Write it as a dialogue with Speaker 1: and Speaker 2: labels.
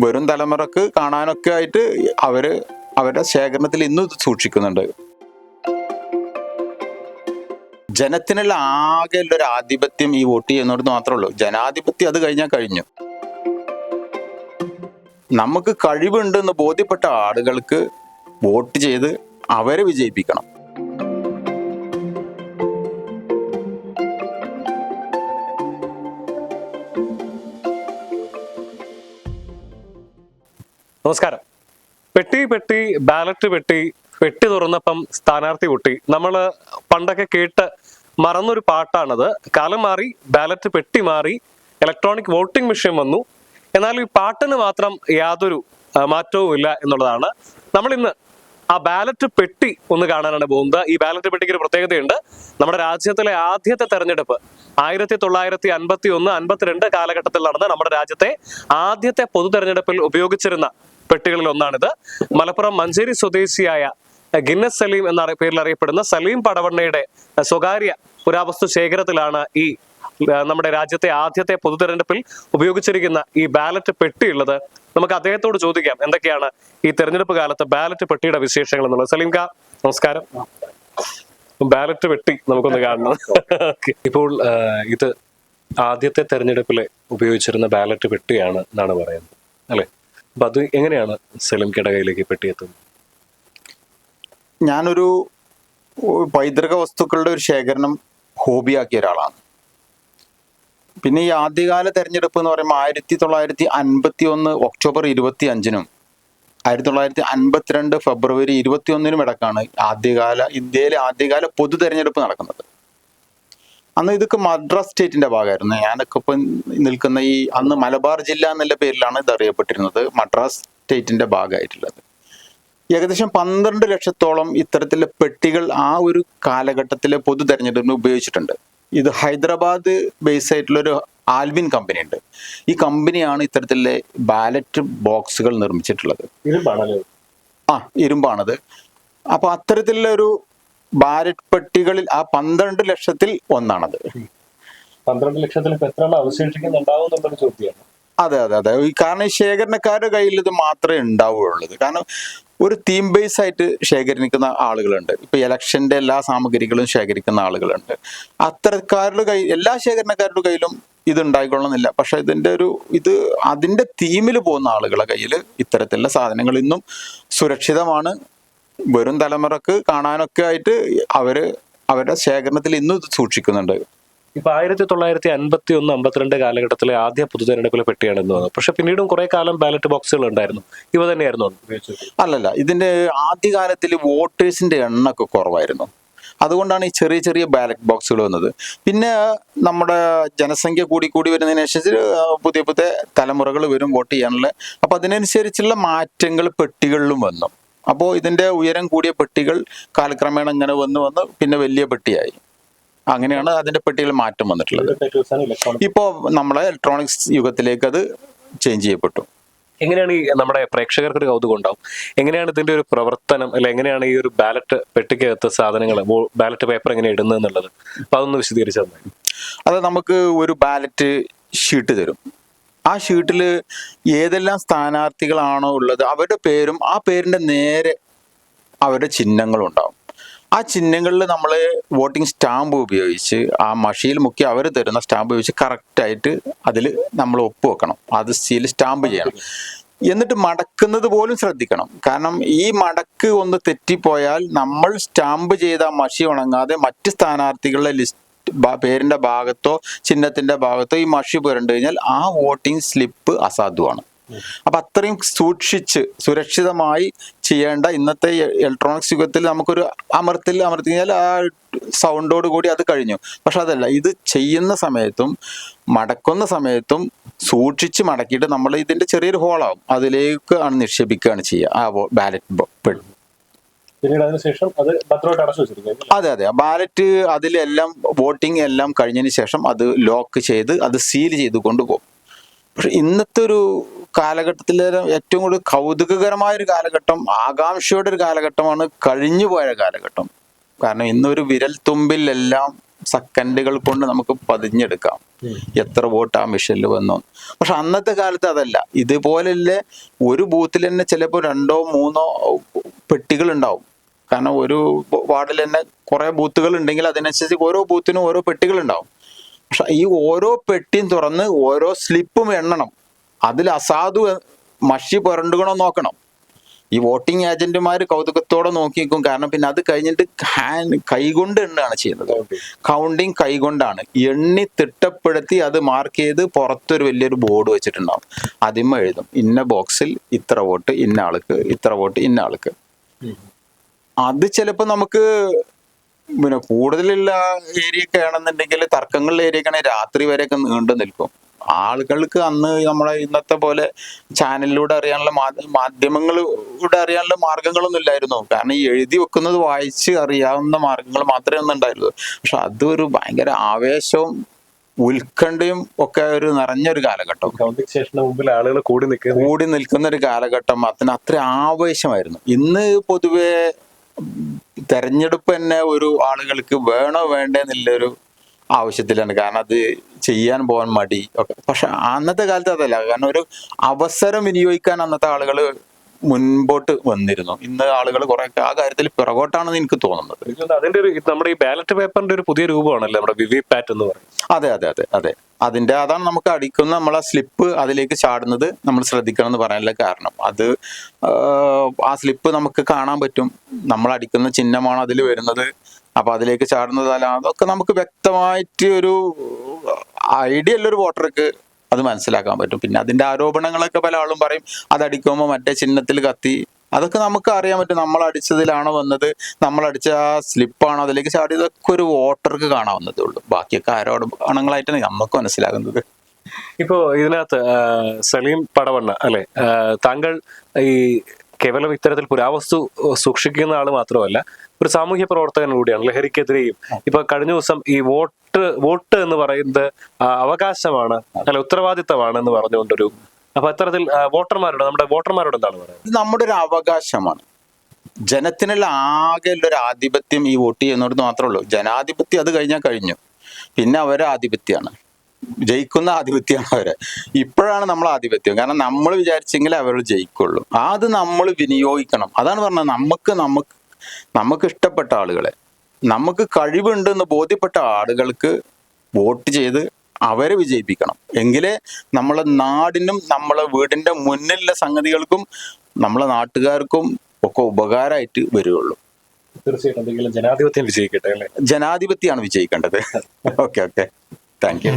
Speaker 1: വരും തലമുറക്ക് കാണാനൊക്കെ ആയിട്ട് അവരുടെ ശേഖരണത്തിൽ ഇന്നും ഇത് സൂക്ഷിക്കുന്നുണ്ട്. ജനത്തിനുള്ള ആകെ ഉള്ളൊരു ആധിപത്യം ഈ വോട്ട് ചെയ്യുന്നവർ മാത്രമേ ഉള്ളൂ. ജനാധിപത്യം അത് കഴിഞ്ഞാൽ കഴിഞ്ഞു. നമുക്ക് കഴിവുണ്ടെന്ന് ബോധ്യപ്പെട്ട ആളുകൾക്ക് വോട്ട് ചെയ്ത് അവരെ വിജയിപ്പിക്കണം.
Speaker 2: നമസ്കാരം. പെട്ടി ബാലറ്റ് പെട്ടി തുറന്നപ്പം സ്ഥാനാർത്ഥി പൊട്ടി. നമ്മള് പണ്ടൊക്കെ കേട്ട് മറന്നൊരു പാട്ടാണത്. കാലം മാറി, ബാലറ്റ് പെട്ടി മാറി, ഇലക്ട്രോണിക് വോട്ടിംഗ് മെഷീൻ വന്നു. എന്നാൽ ഈ പാട്ടിന് മാത്രം യാതൊരു മാറ്റവും ഇല്ല എന്നുള്ളതാണ്. നമ്മൾ ഇന്ന് ആ ബാലറ്റ് പെട്ടി ഒന്ന് കാണാനാണ് പോകുന്നത്. ഈ ബാലറ്റ് പെട്ടിക്ക് ഒരു പ്രത്യേകതയുണ്ട്. നമ്മുടെ രാജ്യത്തിലെ ആദ്യത്തെ തെരഞ്ഞെടുപ്പ് 1951-52 കാലഘട്ടത്തിൽ നടന്ന നമ്മുടെ രാജ്യത്തെ ആദ്യത്തെ പൊതു തെരഞ്ഞെടുപ്പിൽ ഉപയോഗിച്ചിരുന്ന പെട്ടികളിൽ ഒന്നാണിത്. മലപ്പുറം മഞ്ചേരി സ്വദേശിയായ ഗിന്നസ് സലീം എന്ന പേരിൽ അറിയപ്പെടുന്ന സലീം പടവണ്ണയുടെ സ്വകാര്യ പുരാവസ്തു ശേഖരത്തിലാണ് ഈ നമ്മുടെ രാജ്യത്തെ ആദ്യത്തെ പൊതു തെരഞ്ഞെടുപ്പിൽ ഉപയോഗിച്ചിരിക്കുന്ന ഈ ബാലറ്റ് പെട്ടി ഉള്ളത്. നമുക്ക് അദ്ദേഹത്തോട് ചോദിക്കാം എന്തൊക്കെയാണ് ഈ തെരഞ്ഞെടുപ്പ് കാലത്ത് ബാലറ്റ് പെട്ടിയുടെ വിശേഷങ്ങൾ എന്നുള്ളത്. സലീം കാ, നമസ്കാരം. ബാലറ്റ് പെട്ടി നമുക്കൊന്ന് കാണണം. ഇപ്പോൾ ഇത് ആദ്യത്തെ തെരഞ്ഞെടുപ്പിൽ ഉപയോഗിച്ചിരുന്ന ബാലറ്റ് പെട്ടിയാണ് എന്നാണ് പറയുന്നത്, അല്ലെ? അപ്പൊ അത് എങ്ങനെയാണ് സലീംക്കയുടെ കയ്യിലേക്ക് പെട്ടി എത്തുന്നത്?
Speaker 1: ഞാനൊരു പൈതൃക വസ്തുക്കളുടെ ഒരു ശേഖരണം ഹോബിയാക്കിയ ഒരാളാണ്. പിന്നെ ഈ ആദ്യകാല തെരഞ്ഞെടുപ്പ് എന്ന് പറയുമ്പോൾ 1951 ഒക്ടോബർ 25-നും 1952 ഫെബ്രുവരി 21-നും ഇടക്കാണ് ഇന്ത്യയിലെ ആദ്യകാല പൊതു തെരഞ്ഞെടുപ്പ് നടക്കുന്നത്. അന്ന് ഇതൊക്കെ മദ്രാസ് സ്റ്റേറ്റിന്റെ ഭാഗമായിരുന്നു. ഞാനൊക്കെ ഇപ്പം നിൽക്കുന്ന ഈ അന്ന് മലബാർ ജില്ല എന്നുള്ള പേരിലാണ് ഇത് അറിയപ്പെട്ടിരുന്നത്. മദ്രാസ് സ്റ്റേറ്റിന്റെ ഭാഗമായിട്ടുള്ളത്. ഏകദേശം 12 ലക്ഷത്തോളം ഇത്തരത്തിലെ പെട്ടികൾ ആ ഒരു കാലഘട്ടത്തിലെ പൊതു തെരഞ്ഞെടുപ്പിന് ഉപയോഗിച്ചിട്ടുണ്ട്. ഇത് ഹൈദരാബാദ് ബേസ് ആയിട്ടുള്ളൊരു ആൽവിൻ കമ്പനി ഉണ്ട്. ഈ കമ്പനിയാണ് ഇത്തരത്തിലെ ബാലറ്റ് ബോക്സുകൾ നിർമ്മിച്ചിട്ടുള്ളത്. ഇരുമ്പാണത്. അപ്പൊ അത്തരത്തിലുള്ള ഒരു ബാലറ്റ് പെട്ടികളിൽ ആ 12 ലക്ഷത്തിൽ ഒന്നാണത്.
Speaker 2: 12 ലക്ഷത്തിൽ അവശേഷിക്കുന്നുണ്ടാവും ചോദ്യമാണ്.
Speaker 1: അതെ. കാരണം ഈ ശേഖരണക്കാരുടെ കയ്യിൽ ഇത് മാത്രമേ ഉണ്ടാവുകയുള്ളൂ. കാരണം ഒരു തീം ബേസ് ആയിട്ട് ശേഖരിക്കുന്ന ആളുകളുണ്ട്. ഇപ്പൊ ഇലക്ഷന്റെ എല്ലാ സാമഗ്രികളും ശേഖരിക്കുന്ന ആളുകളുണ്ട്. അത്തരക്കാരുടെ എല്ലാ ശേഖരണക്കാരുടെ കയ്യിലും ഇത് ഉണ്ടായിക്കൊള്ളുന്നില്ല. പക്ഷെ അതിന്റെ തീമിൽ പോകുന്ന ആളുകളുടെ കയ്യിൽ ഇത്തരത്തിലുള്ള സാധനങ്ങൾ ഇന്നും സുരക്ഷിതമാണ്. വരും തലമുറക്ക് കാണാനൊക്കെ ആയിട്ട് അവരുടെ ശേഖരണത്തിൽ ഇന്നും ഇത് സൂക്ഷിക്കുന്നുണ്ട്.
Speaker 2: ഇപ്പൊ 1951-52 കാലഘട്ടത്തിലെ ആദ്യ പൊതു തെരഞ്ഞെടുപ്പിലെ പെട്ടിയാണെന്ന് തോന്നുന്നു. പക്ഷെ പിന്നീടും കുറെ കാലം ബാലറ്റ് ബോക്സുകൾ ഉണ്ടായിരുന്നു. ഇവ തന്നെയായിരുന്നു
Speaker 1: അല്ലല്ല. ഇതിന്റെ ആദ്യകാലത്തിൽ വോട്ടേഴ്സിന്റെ എണ്ണമൊക്കെ കുറവായിരുന്നു. അതുകൊണ്ടാണ് ഈ ചെറിയ ചെറിയ ബാലറ്റ് ബോക്സുകൾ വന്നത്. പിന്നെ നമ്മുടെ ജനസംഖ്യ കൂടി വരുന്നതിനനുസരിച്ച് പുതിയ തലമുറകൾ വരും വോട്ട് ചെയ്യാനുള്ള. അപ്പൊ അതിനനുസരിച്ചുള്ള മാറ്റങ്ങൾ പെട്ടികളിലും വന്നു. അപ്പോൾ ഇതിന്റെ ഉയരം കൂടിയ പെട്ടികൾ കാലക്രമേണ ഇങ്ങനെ വന്ന് പിന്നെ വലിയ പെട്ടിയായി. അങ്ങനെയാണ് അതിന്റെ പെട്ടികൾ മാറ്റം വന്നിട്ടുള്ളത്. ഇപ്പോ നമ്മളെ ഇലക്ട്രോണിക്സ് യുഗത്തിലേക്ക് അത് ചേഞ്ച് ചെയ്യപ്പെട്ടു.
Speaker 2: എങ്ങനെയാണ് ഈ നമ്മുടെ പ്രേക്ഷകർക്ക് ഒരു കൗതുകം ഉണ്ടാവും, എങ്ങനെയാണ് ഇതിന്റെ ഒരു പ്രവർത്തനം, അല്ലെ എങ്ങനെയാണ് ഈ ഒരു ബാലറ്റ് പെട്ടിക്കകത്ത് സാധനങ്ങൾ, ബാലറ്റ് പേപ്പർ എങ്ങനെ ഇടുന്നത് എന്നുള്ളത് അപ്പൊ അതൊന്ന് വിശദീകരിച്ചു തന്നെ.
Speaker 1: അത് നമുക്ക് ഒരു ബാലറ്റ് ഷീറ്റ് തരും. ആ ഷീറ്റിൽ ഏതെല്ലാം സ്ഥാനാർത്ഥികളാണോ ഉള്ളത് അവരുടെ പേരും ആ പേരിന്റെ നേരെ അവരുടെ ചിഹ്നങ്ങളും ഉണ്ടാവും. ആ ചിഹ്നങ്ങളിൽ നമ്മൾ വോട്ടിംഗ് സ്റ്റാമ്പ് ഉപയോഗിച്ച് ആ മഷിയിൽ മുക്കി അവർ തരുന്ന സ്റ്റാമ്പ് ഉപയോഗിച്ച് കറക്റ്റായിട്ട് അതിൽ നമ്മൾ ഒപ്പുവെക്കണം. അത് സീൽ സ്റ്റാമ്പ് ചെയ്യണം. എന്നിട്ട് മടക്കുന്നത് പോലും ശ്രദ്ധിക്കണം. കാരണം ഈ മടക്ക് ഒന്ന് തെറ്റിപ്പോയാൽ നമ്മൾ സ്റ്റാമ്പ് ചെയ്ത മഷി ഉണങ്ങാതെ മറ്റ് സ്ഥാനാർത്ഥികളുടെ പേരിന്റെ ഭാഗത്തോ ചിഹ്നത്തിന്റെ ഭാഗത്തോ ഈ മഷി പുരണ്ടു കഴിഞ്ഞാൽ ആ വോട്ടിംഗ് സ്ലിപ്പ് അസാധുവാണ്. അപ്പൊ അത്രയും സൂക്ഷിച്ച് സുരക്ഷിതമായി ചെയ്യേണ്ട ഇന്നത്തെ ഇലക്ട്രോണിക്സ് യുഗത്തിൽ നമുക്കൊരു അമർത്തി കഴിഞ്ഞാൽ ആ സൗണ്ടോട് കൂടി അത് കഴിഞ്ഞു. പക്ഷെ അതല്ല, ഇത് ചെയ്യുന്ന സമയത്തും മടക്കുന്ന സമയത്തും സൂക്ഷിച്ച് മടക്കിയിട്ട് നമ്മൾ ഇതിന്റെ ചെറിയൊരു ഹോളാവും, അതിലേക്ക് ആണ് നിക്ഷേപിക്കുകയാണ് ചെയ്യുക ആ ബാലറ്റ്. അതെ. ബാലറ്റ് അതിലെല്ലാം വോട്ടിംഗ് എല്ലാം കഴിഞ്ഞതിന് ശേഷം അത് ലോക്ക് ചെയ്ത് അത് സീൽ ചെയ്ത് കൊണ്ടുപോകും. പക്ഷെ ഇന്നത്തെ ഒരു കാലഘട്ടത്തിലെ ഏറ്റവും കൂടുതൽ കൗതുകകരമായൊരു കാലഘട്ടം, ആകാംക്ഷയുടെ ഒരു കാലഘട്ടമാണ് കഴിഞ്ഞു പോയ കാലഘട്ടം. കാരണം ഇന്നൊരു വിരൽ തുമ്പിൽ എല്ലാം സെക്കൻഡുകൾ കൊണ്ട് നമുക്ക് പതിഞ്ഞെടുക്കാം എത്ര വോട്ട് ആ മെഷീനിൽ വന്നു. പക്ഷെ അന്നത്തെ കാലത്ത് അതല്ല. ഇതുപോലുള്ള ഒരു ബൂത്തിൽ തന്നെ ചിലപ്പോൾ 2 or 3 പെട്ടികൾ ഉണ്ടാവും. കാരണം ഒരു വാർഡിൽ തന്നെ കുറെ ബൂത്തുകൾ ഉണ്ടെങ്കിൽ അതിനനുസരിച്ച് ഓരോ ബൂത്തിനും ഓരോ പെട്ടികൾ ഉണ്ടാവും. പക്ഷെ ഈ ഓരോ പെട്ടിയും തുറന്ന് ഓരോ സ്ലിപ്പും എണ്ണണം. അതിൽ അസാധു മഷി പുരണ്ടുകണോ നോക്കണം. ഈ വോട്ടിംഗ് ഏജന്റുമാർ കൗതുകത്തോടെ നോക്കിയിരിക്കും. കാരണം പിന്നെ അത് കഴിഞ്ഞിട്ട് കൈകൊണ്ട് എണ്ണാണ് ചെയ്യുന്നത്. കൗണ്ടിങ് കൈകൊണ്ടാണ് എണ്ണി തിട്ടപ്പെടുത്തി അത് മാർക്ക് ചെയ്ത് പുറത്തൊരു വലിയൊരു ബോർഡ് വെച്ചിട്ടുണ്ടാവും. അതിന്മേൽ എഴുതും ഇന്ന ബോക്സിൽ ഇത്ര വോട്ട് ഇന്ന ആൾക്ക്, ഇത്ര വോട്ട് ഇന്ന ആൾക്ക്. അത് ചിലപ്പോൾ നമുക്ക് പിന്നെ കൂടുതലുള്ള ഏരിയ ആണെന്നുണ്ടെങ്കിൽ, തർക്കങ്ങളുള്ള ഏരിയ ആണെങ്കിൽ രാത്രി വരെയൊക്കെ നീണ്ടു നിൽക്കും. ആളുകൾക്ക് അന്ന് നമ്മളെ ഇന്നത്തെ പോലെ ചാനലിലൂടെ അറിയാനുള്ള മാധ്യമങ്ങളിലൂടെ അറിയാനുള്ള മാർഗങ്ങളൊന്നും ഇല്ലായിരുന്നു. കാരണം ഈ എഴുതി വെക്കുന്നത് വായിച്ച് അറിയാവുന്ന മാർഗങ്ങൾ മാത്രമേ ഒന്നും ഉണ്ടായിരുന്നുള്ളൂ. പക്ഷെ അതൊരു ഭയങ്കര ആവേശവും ഉത്കണ്ഠയും ഒക്കെ ഒരു നിറഞ്ഞൊരു കാലഘട്ടം,
Speaker 2: മുമ്പിൽ ആളുകൾ കൂടി
Speaker 1: നിൽക്കുന്ന ഒരു കാലഘട്ടം. അതിന് അത്ര ആവേശമായിരുന്നു. ഇന്ന് പൊതുവെ തെരഞ്ഞെടുപ്പ് തന്നെ ഒരു ആളുകൾക്ക് വേണോ വേണ്ടേ എന്നുള്ളൊരു ആവശ്യത്തിലാണ്. കാരണം അത് ചെയ്യാൻ പോകാൻ മടി ഒക്കെ. പക്ഷെ അന്നത്തെ കാലത്ത് അതല്ല. കാരണം ഒരു അവസരം വിനിയോഗിക്കാൻ അന്നത്തെ ആളുകൾ മുൻപോട്ട് വന്നിരുന്നു. ഇന്ന് ആളുകൾ കുറെ ആ കാര്യത്തിൽ പിറകോട്ടാണെന്ന് എനിക്ക് തോന്നുന്നത്.
Speaker 2: അതിന്റെ ഒരു നമ്മുടെ ഈ ബാലറ്റ് പേപ്പറിന്റെ ഒരു പുതിയ രൂപമാണല്ലേ നമ്മുടെ വിവിപാറ്റ് എന്ന് പറയും.
Speaker 1: അതെ അതെ അതെ അതെ. അതാണ് നമുക്ക് അടിക്കുന്ന നമ്മളെ സ്ലിപ്പ് അതിലേക്ക് ചാടുന്നത് നമ്മൾ ശ്രദ്ധിക്കണം എന്ന് പറയാനുള്ള കാരണം. അത് ആ സ്ലിപ്പ് നമുക്ക് കാണാൻ പറ്റും. നമ്മൾ അടിക്കുന്ന ചിഹ്നമാണ് അതിൽ വരുന്നത്. അപ്പൊ അതിലേക്ക് ചാടുന്നതല്ല, അതൊക്കെ നമുക്ക് വ്യക്തമായിട്ട് ഒരു ഐഡിയ ഉള്ളൊരു വോട്ടർക്ക് അത് മനസ്സിലാക്കാൻ പറ്റും. പിന്നെ അതിന്റെ ആരോപണങ്ങളൊക്കെ പല ആളും പറയും അതടിക്കുമ്പോൾ മറ്റേ ചിഹ്നത്തിൽ കത്തി. അതൊക്കെ നമുക്ക് അറിയാൻ പറ്റും. നമ്മൾ അടിച്ചതിലാണോ വന്നത്, നമ്മൾ അടിച്ച ആ സ്ലിപ്പാണോ അതിലേക്ക് ചാടിയതൊക്കെ ഒരു വോട്ടർക്ക് കാണാവുന്നതേ ഉള്ളൂ. ബാക്കിയൊക്കെ ആരോപണങ്ങളായിട്ടാണ് നമുക്ക് മനസ്സിലാകുന്നത്.
Speaker 2: ഇപ്പോ ഇതിനകത്ത് സലീം പടവണ്ണ അല്ലെ, താങ്കൾ ഈ കേവലം ഇത്തരത്തിൽ പുരാവസ്തു സൂക്ഷിക്കുന്ന ആള് മാത്രമല്ല, ഒരു സാമൂഹ്യ പ്രവർത്തകൻ കൂടിയാണ്. ലഹരിക്കെതിരെയും ഇപ്പൊ കഴിഞ്ഞ ദിവസം ഈ വോട്ട് എന്ന് പറയുന്നത് അവകാശമാണ് അല്ല ഉത്തരവാദിത്തമാണ് എന്ന് പറഞ്ഞുകൊണ്ടൊരു, അപ്പൊ അത്തരത്തിൽ നമ്മുടെ വോട്ടർമാരോട് എന്താണ് പറയുന്നത്?
Speaker 1: ഇത് നമ്മുടെ ഒരു അവകാശമാണ്. ജനത്തിനുള്ള ആകെ ഉള്ളൊരു ആധിപത്യം ഈ വോട്ട് ചെയ്യുന്നവർക്ക് മാത്രമേ ഉള്ളൂ. ജനാധിപത്യം അത് കഴിഞ്ഞാൽ കഴിഞ്ഞു. പിന്നെ അവരെ ആധിപത്യമാണ്, ജയിക്കുന്ന ആധിപത്യമാണ് അവരെ. ഇപ്പോഴാണ് നമ്മൾ ആധിപത്യം. കാരണം നമ്മൾ വിചാരിച്ചെങ്കിൽ അവർ ജയിക്കുള്ളൂ. അത് നമ്മൾ വിനിയോഗിക്കണം. അതാണ് പറഞ്ഞത്, നമുക്ക് ഇഷ്ടപ്പെട്ട ആളുകളെ, നമുക്ക് കഴിവുണ്ടെന്ന് ബോധ്യപ്പെട്ട ആളുകൾക്ക് വോട്ട് ചെയ്ത് അവരെ വിജയിപ്പിക്കണം. എങ്കിലേ നമ്മളെ നാടിനും നമ്മളെ വീടിന്റെ മുന്നിലുള്ള സംഗതികൾക്കും നമ്മളെ നാട്ടുകാർക്കും ഒക്കെ ഉപകാരമായിട്ട് വരികയുള്ളൂ.
Speaker 2: തീർച്ചയായിട്ടും ജനാധിപത്യം വിജയിക്കട്ടെ അല്ലേ?
Speaker 1: ജനാധിപത്യമാണ് വിജയിക്കേണ്ടത്. Okay thank U.